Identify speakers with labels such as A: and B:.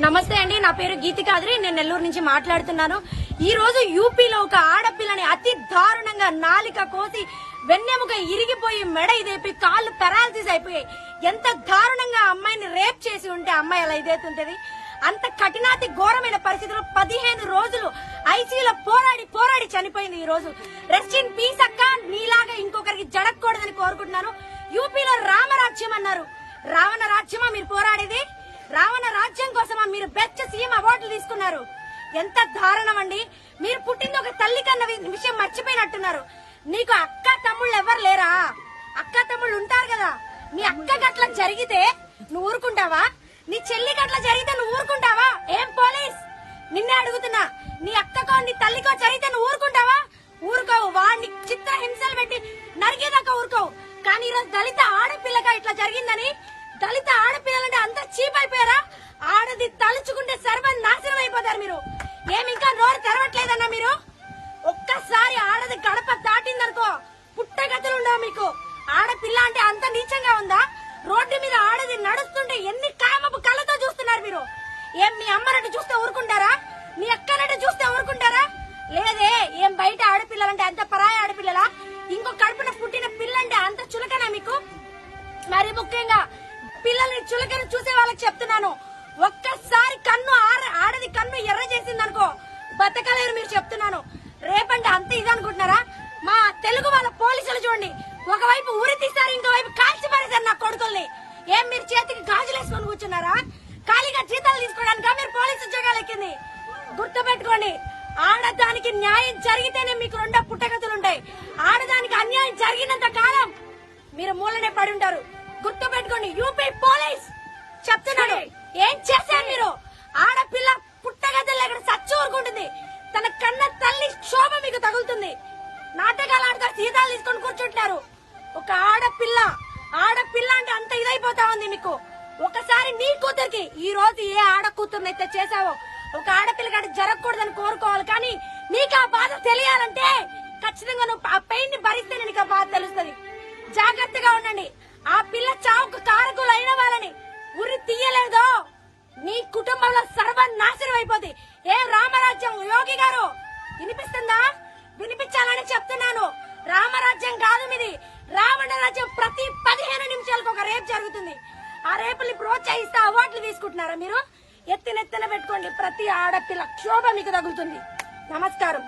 A: నమస్తే అండి, నా పేరు గీతికాద్రి. నేను నెల్లూరు నుంచి మాట్లాడుతున్నాను. ఈ రోజు యూపీలో ఒక ఆడపిల్లని అతి దారుణంగా నాలిక కోసి వెన్నెముక ఇరిగిపోయి మెడ ఇదేపి కాళ్ళు పెరాలసిస్ అయిపోయాయి. ఎంత దారుణంగా అమ్మాయిని రేప్ చేసి ఉంటే అమ్మాయి అలా ఇదేతుంటది. అంత కఠినాతి ఘోరమైన పరిస్థితుల్లో 15 రోజులు ఐసీయూలో పోరాడి చనిపోయింది. ఈ రోజు రెస్ట్ ఇన్ పీస్ అక్క. నీలాగా ఇంకొకరికి జరగకూడదని కోరుకుంటున్నాను. యూపీలో రామరాజ్యం అన్నారు. రావణ రాజ్యమా మీరు పోరాడేది? రావణ రాజ్యం కోసమా మీరు బెస్ట్ సీఎం అవార్డులు తీసుకున్నారు? ఎంత దారుణం అండి. మీరు పుట్టింది ఒక తల్లి కన్న విషయం మర్చిపోయినట్టున్నారు. నీకు అక్క తమ్ముళ్ళు ఎవరు లేరా? అక్క తమ్ముళ్ళు ఉంటారు కదా. నీ అక్క గట్ల జరిగితే నువ్వు ఊరుకుంటావా? నీ చెల్లి గట్ల జరిగితే నువ్వు ఊరుకుంటావా? ఏం పోలీస్, నిన్నే అడుగుతున్నా. నీ అక్కకో నీ తల్లికో జరిగితే నువ్వు ఊరుకుంటావా? ఊరుకోవు. వాడిని చిత్ర హింసలు పెట్టి నరికేదాకా ఊరుకోవు. కానీ ఈరోజు దళిత ఆడపిల్లగా ఇట్లా జరిగిందని దళిత ఆడపిల్లలంటే అంత చీప్ అయిపోయారా? ఆడది తలుచుకుంటే సర్వనాశనం అయిపోతారు మీరు. ఏమి ఇంకా నోరు తెరవట్లేదన్నా మీరు? ఒక్కసారి ఆడది గడప దాటిందనుకో పుట్టగతులు ఉండవు మీకు. ఆడపిల్ల అంటే అంత నీచంగా ఉందా? రోడ్డు మీద ఆడది నడుస్తుంటే ఎన్ని కామపు కళ్ళతో చూస్తున్నారు మీరు. ఏం మీ అమ్మనట్టు చూస్తే ఊరుకుంటారా? మీ అక్కనట్టు చూస్తే ఊరుకుంటారా? లేదే. ఏం బయట ఆడపిల్లలంటే అంత పరాయి ఆడపిల్లలా? ఇంకో కడుపున పుట్టిన పిల్లంటే అంత చులకనా మీకు? మరి ముఖ్యంగా పిల్లల్ని చులకన చూసే వాళ్ళకి చెప్తున్నాను, ఒక్కసారి కన్ను ఆడది కన్ను ఎర్ర చేసిందనుకో బతకలేరు మీరు. చెప్తున్నాను. రేపంటే అంత ఇది అనుకుంటున్నారా? మా తెలుగు వాళ్ళ పోలీసులు చూడండి, ఒకవైపు ఊరి తీస్తారు, ఇంకోవైపు కాల్చి పారేశారు నా కొడుకుల్ని. ఏం మీరు చేతికి గాజులు వేసుకొని కూర్చున్నారా? ఖాళీగా జీతాలు తీసుకోవడానికి మీరు పోలీసు ఉద్యోగాలు ఎక్కింది. గుర్తుపెట్టుకోండి, ఆడదానికి న్యాయం జరిగితేనే మీకు రెండో పుట్టగతులుంటాయి. ఆడదానికి అన్యాయం జరిగినంత కాలం మీరు మూలనే పడి ఉంటారు. గుర్తు పెట్టుకోండి. యూపీ పోలీస్ చెప్తున్నాడు, ఏం చేశారు మీరు? ఆడపిల్ల పుట్టగతులు ఎక్కడ సచ్చి ఊరుకుంటుంది. తన కన్న తల్లి శోభ మీకు తగులుతుంది. నాటకాలు ఆడతా సీతాలు తీసుకొని కూర్చుంటున్నారు. ఒక ఆడపిల్ల అంటే అంత ఇదైపోతా ఉంది మీకు. ఒకసారి నీ కూతురికి ఈ రోజు ఏ ఆడ కూతురునైతే చేసావో ఒక ఆడపిల్ల కాడ జరగకూడదని కోరుకోవాలి. కానీ నీకు ఆ బాధ తెలియాలంటే ఖచ్చితంగా నువ్వు ఆ పెయిన్ ని భరిస్తేనే నీకు ఆ బాధ తెలుస్తుంది. జాగ్రత్తగా ఉండండి. ఆ పిల్ల చావుకు కారకులు అయిన వాళ్ళని ఉరి తీయలేదో నీ కుటుంబంలో సర్వనాశనం అయిపోద్ది. ఏ రామరాజ్యం యోగి గారు వినిపిస్తుందా? వినిపించాలని చెప్తున్నాను. రామరాజ్యం కాదు మీది, రావణ రాజ్యం. ప్రతి 15 నిమిషాలకు ఒక రేపు జరుగుతుంది. ఆ రేపుల్ని ప్రోత్సహిస్తే అవార్డులు తీసుకుంటున్నారా మీరు? ఎత్తినెత్తిన పెట్టుకోండి. ప్రతి ఆడపిల్ల క్షోభ మీకు తగులుతుంది. నమస్కారం.